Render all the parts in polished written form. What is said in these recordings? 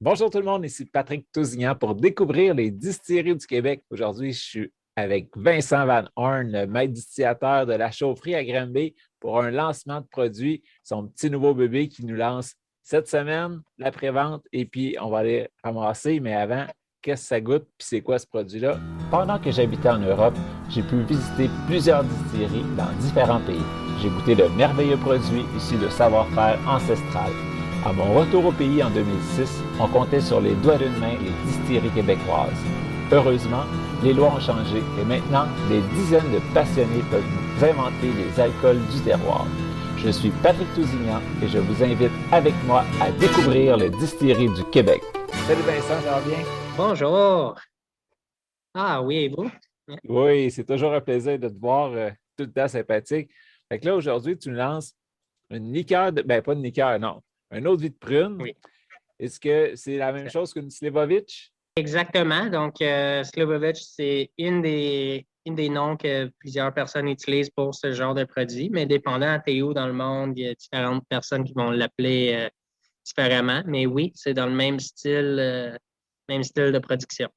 Bonjour tout le monde, ici Patrick Tousignan pour découvrir les distilleries du Québec. Aujourd'hui, je suis avec Vincent Van Horn, le maître distillateur de la chaufferie à Granby, pour un lancement de produit, son petit nouveau bébé qui nous lance cette semaine, la prévente, et puis on va aller ramasser. Mais avant, qu'est-ce que ça goûte, puis c'est quoi ce produit-là? Pendant que j'habitais en Europe, j'ai pu visiter plusieurs distilleries dans différents pays. J'ai goûté de merveilleux produits issus de savoir-faire ancestral. À mon retour au pays en 2006, on comptait sur les doigts d'une main les distilleries québécoises. Heureusement, les lois ont changé et maintenant, des dizaines de passionnés peuvent nous inventer les alcools du terroir. Je suis Patrick Tousignan et je vous invite avec moi à découvrir les distilleries du Québec. Salut Vincent, ça va bien? Bonjour. Ah oui, et vous? Oui, c'est toujours un plaisir de te voir tout le temps sympathique. Fait que là, aujourd'hui, tu nous lances une liqueur, pas une liqueur, non, un eau de vie de prune. Oui, Est-ce que c'est la même chose qu'une Slivovitch? exactement. Donc, Slivovitch, c'est une des noms que plusieurs personnes utilisent pour ce genre de produit, mais dépendant de où dans le monde, il y a différentes personnes qui vont l'appeler différemment. Mais oui, c'est dans le même style de production.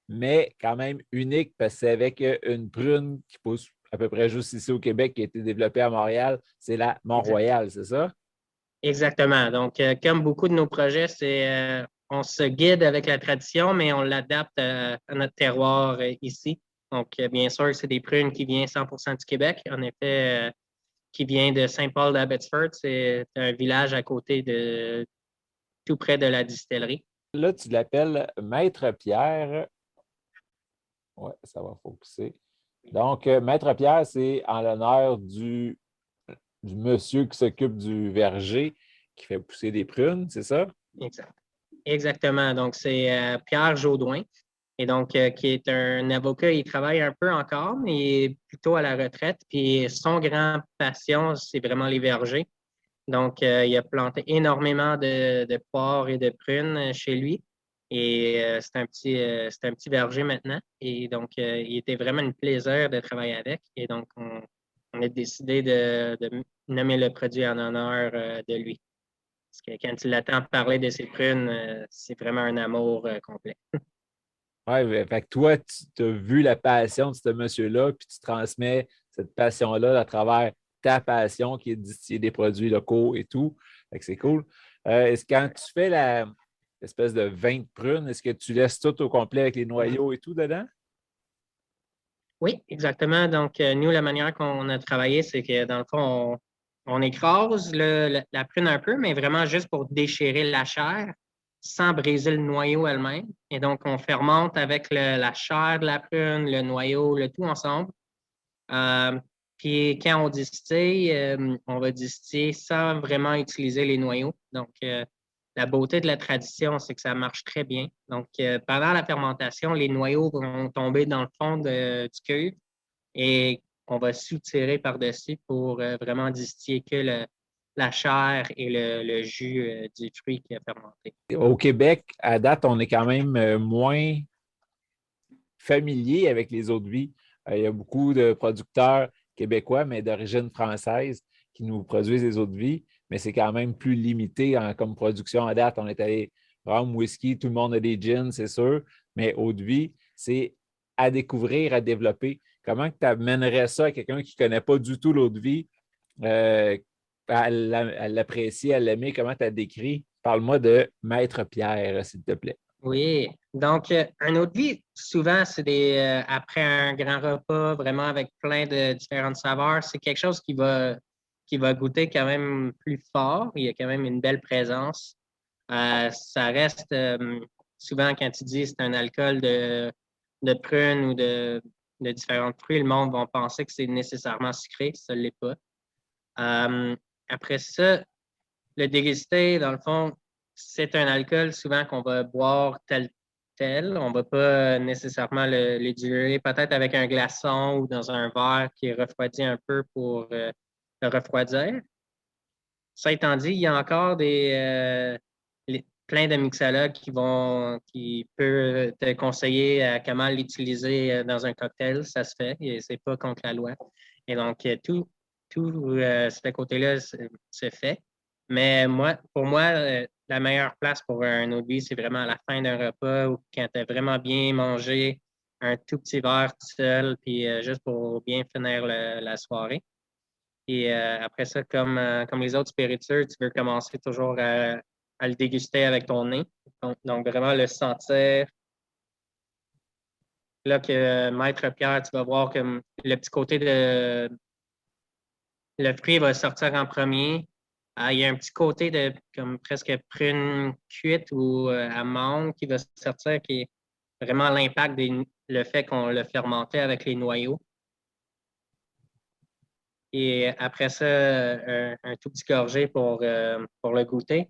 Mais quand même unique parce que c'est avec une prune qui pousse à peu près juste ici au Québec, qui a été développée à Montréal. C'est la Exact. Mont-Royal, c'est ça? Exactement. Donc, comme beaucoup de nos projets, on se guide avec la tradition, mais on l'adapte à notre terroir ici. Donc, bien sûr, c'est des prunes qui viennent 100% du Québec. En effet, qui vient de Saint-Paul d'Abbotsford. C'est un village à côté tout près de la distillerie. Là, tu l'appelles Maître Pierre. Oui, ça va focuser. Donc, Maître Pierre, c'est en l'honneur du monsieur qui s'occupe du verger qui fait pousser des prunes, c'est ça? Exact. Exactement. Donc, c'est Pierre Jaudoin. Et donc, qui est un avocat, il travaille un peu encore, mais il est plutôt à la retraite. Puis son grand passion, c'est vraiment les vergers. Donc, il a planté énormément de poires et de prunes chez lui. Et c'est un petit verger maintenant. Et donc, il était vraiment un plaisir de travailler avec. Et donc, on a décidé de nommer le produit en honneur de lui. Parce que quand tu l'attends parler de ses prunes, c'est vraiment un amour complet. Oui, fait que toi, tu as vu la passion de ce monsieur-là, puis tu transmets cette passion-là à travers ta passion qui est de distiller des produits locaux et tout. Fait que c'est cool. Est-ce que quand tu fais l'espèce de vin de prune, est-ce que tu laisses tout au complet avec les noyaux et tout dedans? Oui, exactement. Donc, nous, la manière qu'on a travaillé, c'est que dans le fond, on écrase la prune un peu, mais vraiment juste pour déchirer la chair sans briser le noyau elle-même. Et donc, on fermente avec la chair de la prune, le noyau, le tout ensemble. Euh, Puis, quand on distille, on va distiller sans vraiment utiliser les noyaux. Donc, la beauté de la tradition, c'est que ça marche très bien. Donc, pendant la fermentation, les noyaux vont tomber dans le fond du cuve et on va soutirer par-dessus pour vraiment distiller que la chair et le jus du fruit qui a fermenté. Au Québec, à date, on est quand même moins familier avec les eaux de vie. Il y a beaucoup de producteurs québécois, mais d'origine française, qui nous produisent des eaux de vie, mais c'est quand même plus limité comme production à date. On est allé rhum, whisky, tout le monde a des gins, c'est sûr, mais eau de vie, c'est à découvrir, à développer. Comment tu amènerais ça à quelqu'un qui ne connaît pas du tout l'eau de vie, euh, à l'apprécier, à l'aimer? Comment tu as décrit? Parle-moi de Maître Pierre, s'il te plaît. Oui. Donc, un eau de vie, souvent, c'est après un grand repas, vraiment avec plein de différentes saveurs. C'est quelque chose qui va goûter quand même plus fort. Il y a quand même une belle présence. Ça reste souvent quand tu dis c'est un alcool de prune ou de différents fruits, le monde va penser que c'est nécessairement sucré. Ça ne l'est pas. Euh, Après ça, le dégusté, dans le fond, c'est un alcool souvent qu'on va boire tel tel. On ne va pas nécessairement le diluer, peut-être avec un glaçon ou dans un verre qui est refroidi un peu pour le refroidir. Ça étant dit, il y a encore plein de mixologues qui peuvent te conseiller à comment l'utiliser dans un cocktail. Ça se fait et c'est pas contre la loi. Et donc, tout ce côté-là se fait. Mais pour moi, la meilleure place pour un eau de vie, c'est vraiment à la fin d'un repas ou quand tu as vraiment bien mangé, un tout petit verre tout seul, puis juste pour bien finir la soirée. Et après ça, comme les autres spiritueux, tu veux commencer toujours à le déguster avec ton nez. Donc vraiment le sentir. Là que Maître Pierre, tu vas voir comme le petit côté de le fruit va sortir en premier. Il y a un petit côté de comme presque prune cuite ou amande qui va sortir, qui est vraiment l'impact le fait qu'on l'a fermenté avec les noyaux. Et après ça, un tout petit gorgée pour le goûter.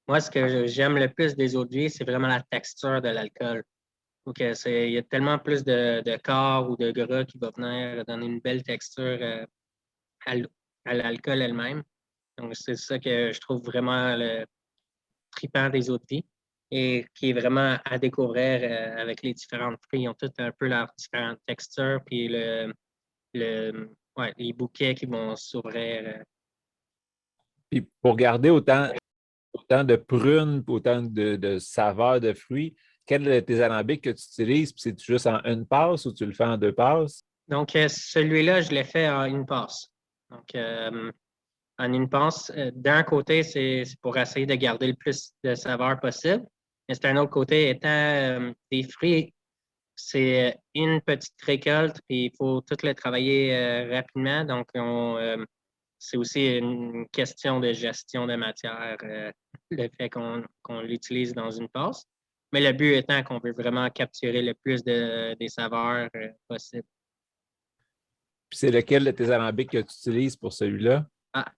Moi, ce que j'aime le plus des eaux de vie, c'est vraiment la texture de l'alcool. Donc, il y a tellement plus de corps ou de gras qui va venir donner une belle texture à l'alcool elle-même. Donc, c'est ça que je trouve vraiment le trippant des eaux de vie et qui est vraiment à découvrir avec les différentes fruits. Ils ont tous un peu leurs différentes textures, puis les bouquets qui vont s'ouvrir. Puis pour garder autant de prunes, autant de saveurs de fruits, quel est tes alambics que tu utilises? Puis c'est juste en une passe ou tu le fais en deux passes? Donc, celui-là, je l'ai fait en une passe. Donc, en une passe, d'un côté, c'est pour essayer de garder le plus de saveur possible. Mais c'est un autre côté, étant des fruits, c'est une petite récolte, puis il faut tout le travailler rapidement. Donc, c'est aussi une question de gestion de matière, le fait qu'on l'utilise dans une passe. Mais le but étant qu'on veut vraiment capturer le plus des saveurs possible. Puis c'est lequel de tes alambics que tu utilises pour celui-là? Ah,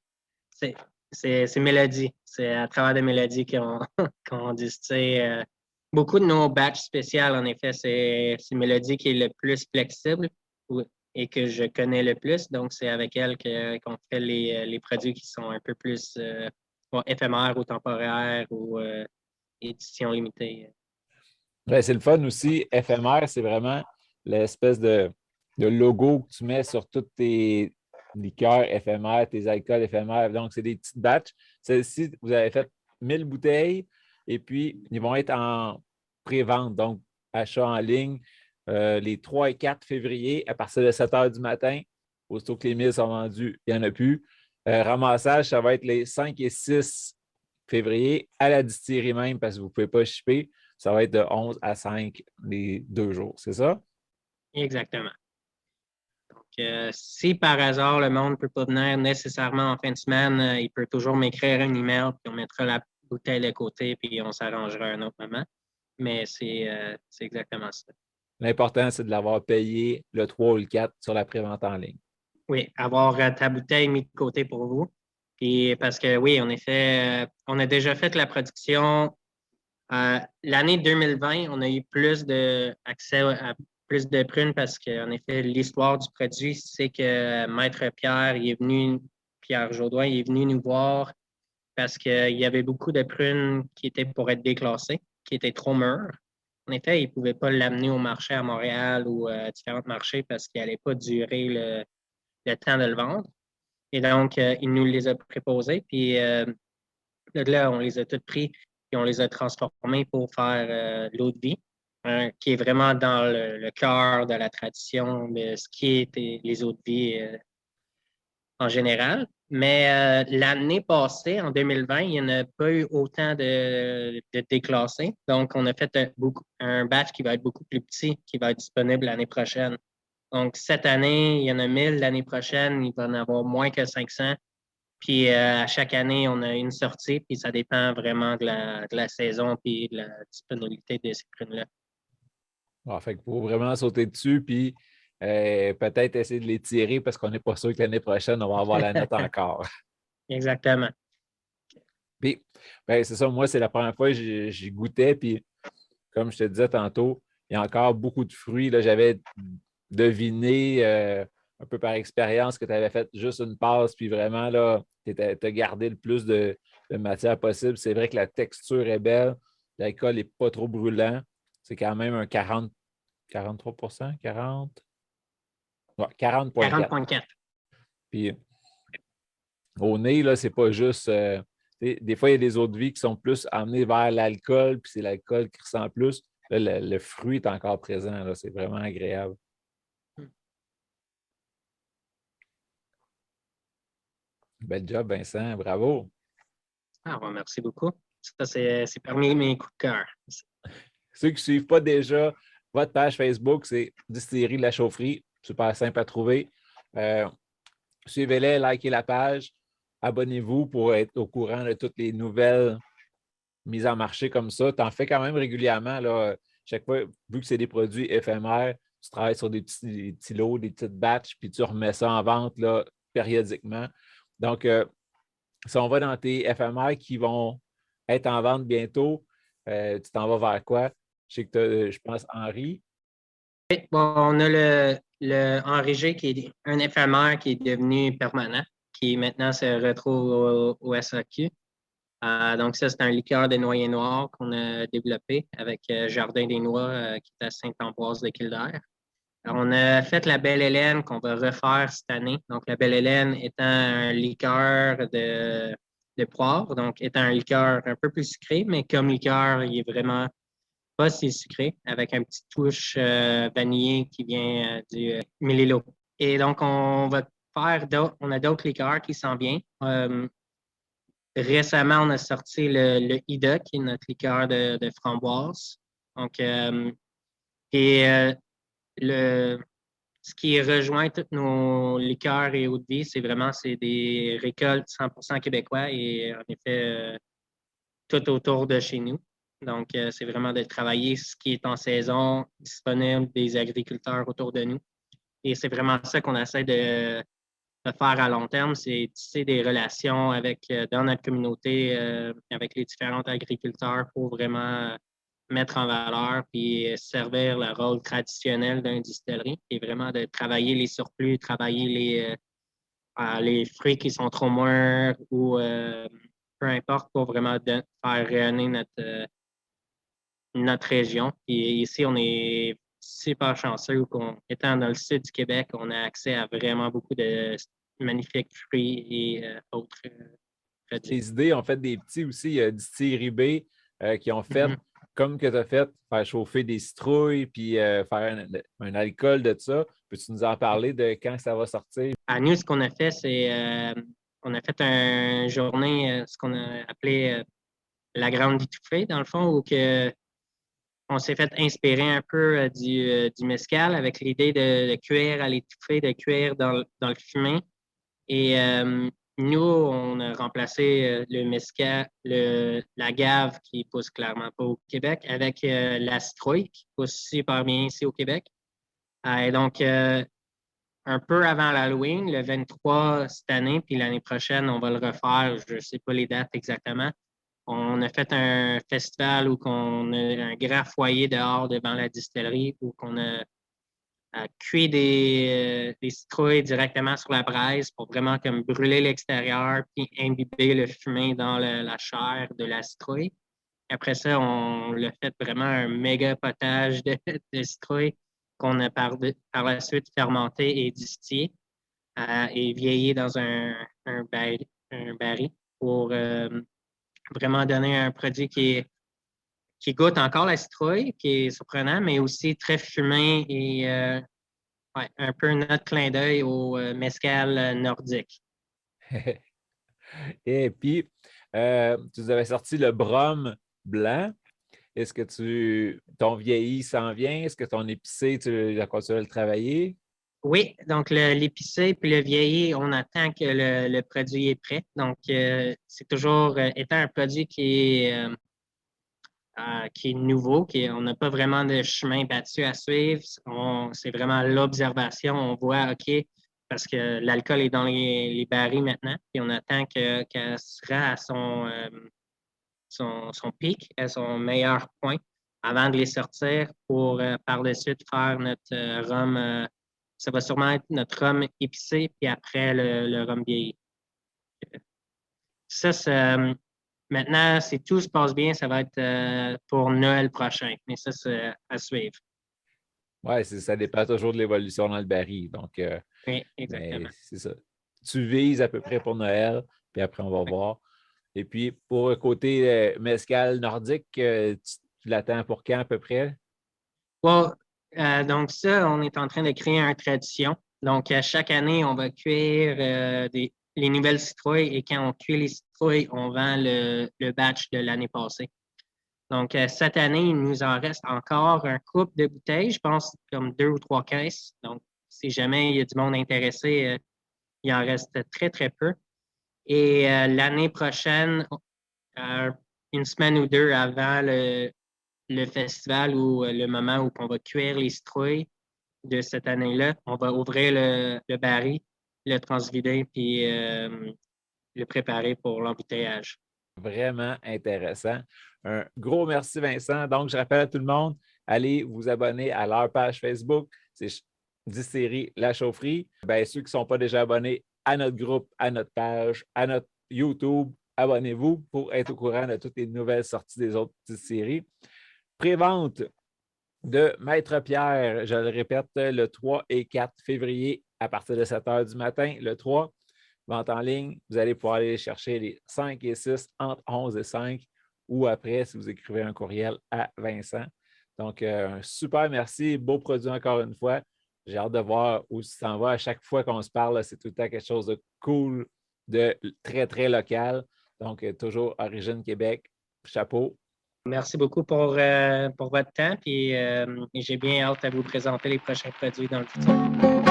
c'est Mélodie. C'est à travers des mélodies qu'on distille. Beaucoup de nos batchs spéciales, en effet, c'est Mélodie qui est le plus flexible et que je connais le plus. Donc, c'est avec elle qu'on fait les produits qui sont un peu plus éphémères ou temporaires ou édition limitée. Ouais, c'est le fun aussi. Éphémère, c'est vraiment l'espèce de logo que tu mets sur toutes tes liqueurs éphémères, tes alcools éphémères. Donc, c'est des petites batchs. Celle-ci, vous avez fait 1000 bouteilles et puis ils vont être en pré-vente, donc achat en ligne les 3 et 4 février à partir de 7 heures du matin. Aussitôt que les 1000 sont vendus, il n'y en a plus. Ramassage, ça va être les 5 et 6 février à la distillerie même parce que vous ne pouvez pas shipper. Ça va être de 11 à 5 les 2 jours, c'est ça? Exactement. Donc, si par hasard le monde ne peut pas venir nécessairement en fin de semaine, il peut toujours m'écrire un email, puis on mettra la bouteille de côté, puis on s'arrangera un autre moment. Mais c'est exactement ça. L'important, c'est de l'avoir payé le 3 ou le 4 sur la prévente en ligne. Oui, avoir ta bouteille mise de côté pour vous. Puis parce que oui, en effet, on a déjà fait la production. L'année 2020, on a eu plus d'accès à plus de prunes parce qu'en effet, l'histoire du produit, c'est que Maître Pierre, Pierre Jaudoin, il est venu nous voir parce qu'il y avait beaucoup de prunes qui étaient pour être déclassées, qui étaient trop mûres. En effet, il ne pouvait pas l'amener au marché à Montréal ou à différents marchés parce qu'il n'allait pas durer le temps de le vendre. Et donc, il nous les a préposés. Puis là, on les a tous pris et on les a transformés pour faire l'eau de vie, qui est vraiment dans le cœur de la tradition de ce qui est les eaux de vie en général. Mais l'année passée, en 2020, il n'y en a pas eu autant de déclassés. Donc, on a fait un batch qui va être beaucoup plus petit, qui va être disponible l'année prochaine. Donc, cette année, il y en a 1000. L'année prochaine, il va en avoir moins que 500. Puis, à chaque année, on a une sortie, puis ça dépend vraiment de la saison puis de la disponibilité de ces prunes-là. Bon, fait qu'il faut vraiment sauter dessus, puis peut-être essayer de les tirer parce qu'on n'est pas sûr que l'année prochaine, on va avoir la note encore. Exactement. Puis, ben, c'est ça, moi, c'est la première fois que j'y goûtais, puis comme je te disais tantôt, il y a encore beaucoup de fruits. Là, j'avais deviné un peu par expérience que tu avais fait juste une passe, puis vraiment, là, tu as gardé le plus de matière possible. C'est vrai que la texture est belle, l'alcool n'est pas trop brûlant. C'est quand même un 43 40? Ouais, 40,4. 40,4. Puis au nez, là, c'est pas juste. Des fois, il y a des eaux de vie qui sont plus amenées vers l'alcool, puis c'est l'alcool qui ressent plus. Là, le fruit est encore présent. Là, c'est vraiment agréable. Bel job, Vincent. Bravo. Ah, bon, merci beaucoup. Ça, c'est parmi mes coups de cœur. Ceux qui ne suivent pas déjà votre page Facebook, c'est Distillerie de la Chaufferie. Super simple à trouver. Suivez-les, likez la page. Abonnez-vous pour être au courant de toutes les nouvelles mises en marché comme ça. Tu en fais quand même régulièrement. Là, chaque fois, vu que c'est des produits éphémères, tu travailles sur des petits lots, des petites batches, puis tu remets ça en vente là, périodiquement. Donc, si on va dans tes éphémères qui vont être en vente bientôt, tu t'en vas vers quoi? Je sais que tu as, je pense, Henri. Oui, bon, on a le Henri G qui est un éphémère qui est devenu permanent, qui maintenant se retrouve au SAQ. Donc, ça, c'est un liqueur de noyer noir qu'on a développé avec Jardin des Noix qui est à Sainte-Ambroise de Kildare. Alors, on a fait la Belle Hélène qu'on va refaire cette année. Donc, la Belle Hélène étant un liqueur de poivre, donc étant un liqueur un peu plus sucré, mais comme liqueur, il est vraiment pas si sucré, avec un petit touche vanillé qui vient du Mélilo. Et donc, on va on a d'autres liqueurs qui s'en viennent. Récemment, on a sorti le Ida, qui est notre liqueur de framboise. Donc, ce qui rejoint tous nos liqueurs et eau de vie, c'est des récoltes 100% québécois et en effet, tout autour de chez nous. Donc, c'est vraiment de travailler ce qui est en saison, disponible des agriculteurs autour de nous. Et c'est vraiment ça qu'on essaie de faire à long terme, c'est tisser des relations dans notre communauté, avec les différents agriculteurs pour vraiment mettre en valeur puis servir le rôle traditionnel d'une distillerie, qui est vraiment de travailler les surplus, travailler les fruits qui sont trop mûrs ou peu importe pour vraiment faire rayonner notre région. Et ici, on est super chanceux étant dans le sud du Québec, on a accès à vraiment beaucoup de magnifiques fruits et autres produits. Les idées ont fait des petits aussi. Il y a Distillerie B qui ont fait, comme que tu as fait, faire chauffer des citrouilles puis faire un alcool de ça. Peux-tu nous en parler de quand ça va sortir? À nous, ce qu'on a fait, c'est on a fait une journée, ce qu'on a appelé la grande étouffée, dans le fond, où on s'est fait inspirer un peu du mezcal avec l'idée de cuire à l'étouffée, de cuire dans le fumet. Et nous, on a remplacé le mezcal, la gave qui pousse clairement pas au Québec, avec la citrouille qui pousse super bien ici au Québec. Et donc, un peu avant l'Halloween, le 23 cette année, puis l'année prochaine, on va le refaire. Je ne sais pas les dates exactement. On a fait un festival où on a un grand foyer dehors devant la distillerie où on a cuit des citrouilles directement sur la braise pour vraiment comme brûler l'extérieur puis imbiber le fumet dans la chair de la citrouille. Après ça, on l'a fait vraiment un méga potage de citrouille qu'on a par la suite fermenté et distillé et vieilli dans un baril pour vraiment donner un produit qui goûte encore la citrouille, qui est surprenant, mais aussi très fumé et un peu notre clin d'œil au mezcal nordique. Et puis, tu nous avais sorti le Brom blanc. Est-ce que ton vieilli s'en vient? Est-ce que ton épicé, tu as continué à le travailler? Oui, donc l'épicé puis le vieilli, on attend que le produit est prêt. Donc, c'est toujours, étant un produit qui est nouveau, on n'a pas vraiment de chemin battu à suivre. C'est vraiment l'observation. On voit, OK, parce que l'alcool est dans les barils maintenant, et on attend qu'elle sera à son pic, à son meilleur point, avant de les sortir pour par la suite faire notre rhum. Ça va sûrement être notre rhum épicé, puis après le rhum vieilli. Ça, maintenant, si tout se passe bien, ça va être pour Noël prochain. Mais ça, c'est à suivre. Oui, ça dépend toujours de l'évolution dans le baril. Donc, Oui, exactement. c'est ça. tu vises à peu près pour Noël, puis après, on va voir. Et puis, pour le côté mezcal nordique, tu l'attends pour quand à peu près? Well, donc ça, on est en train de créer une tradition. Donc, chaque année, on va cuire les nouvelles citrouilles et quand on cuit les citrouilles, on vend le batch de l'année passée. Donc, cette année, il nous en reste encore un couple de bouteilles, je pense comme 2 ou 3 caisses. Donc, si jamais il y a du monde intéressé, il en reste très, très peu. Et l'année prochaine, une semaine ou deux avant le festival ou le moment où on va cuire les citrouilles de cette année-là, on va ouvrir le baril, le transvider, puis le préparer pour l'embouteillage. Vraiment intéressant. Un gros merci, Vincent. Donc, je rappelle à tout le monde, allez vous abonner à leur page Facebook. C'est Distillerie La Chaufferie. Bien, ceux qui ne sont pas déjà abonnés à notre groupe, à notre page, à notre YouTube, abonnez-vous pour être au courant de toutes les nouvelles sorties des autres distilleries. Prévente de Maître Pierre, je le répète, le 3 et 4 février à partir de 7 h du matin. Le 3, vente en ligne, vous allez pouvoir aller chercher les 5 et 6 entre 11 et 5 ou après si vous écrivez un courriel à Vincent. Donc, un super merci, beau produit encore une fois. J'ai hâte de voir où ça s'en va. À chaque fois qu'on se parle, c'est tout le temps quelque chose de cool, de très, très local. Donc, toujours Origine Québec. Chapeau. Merci beaucoup pour votre temps, puis j'ai bien hâte à vous présenter les prochains produits dans le futur.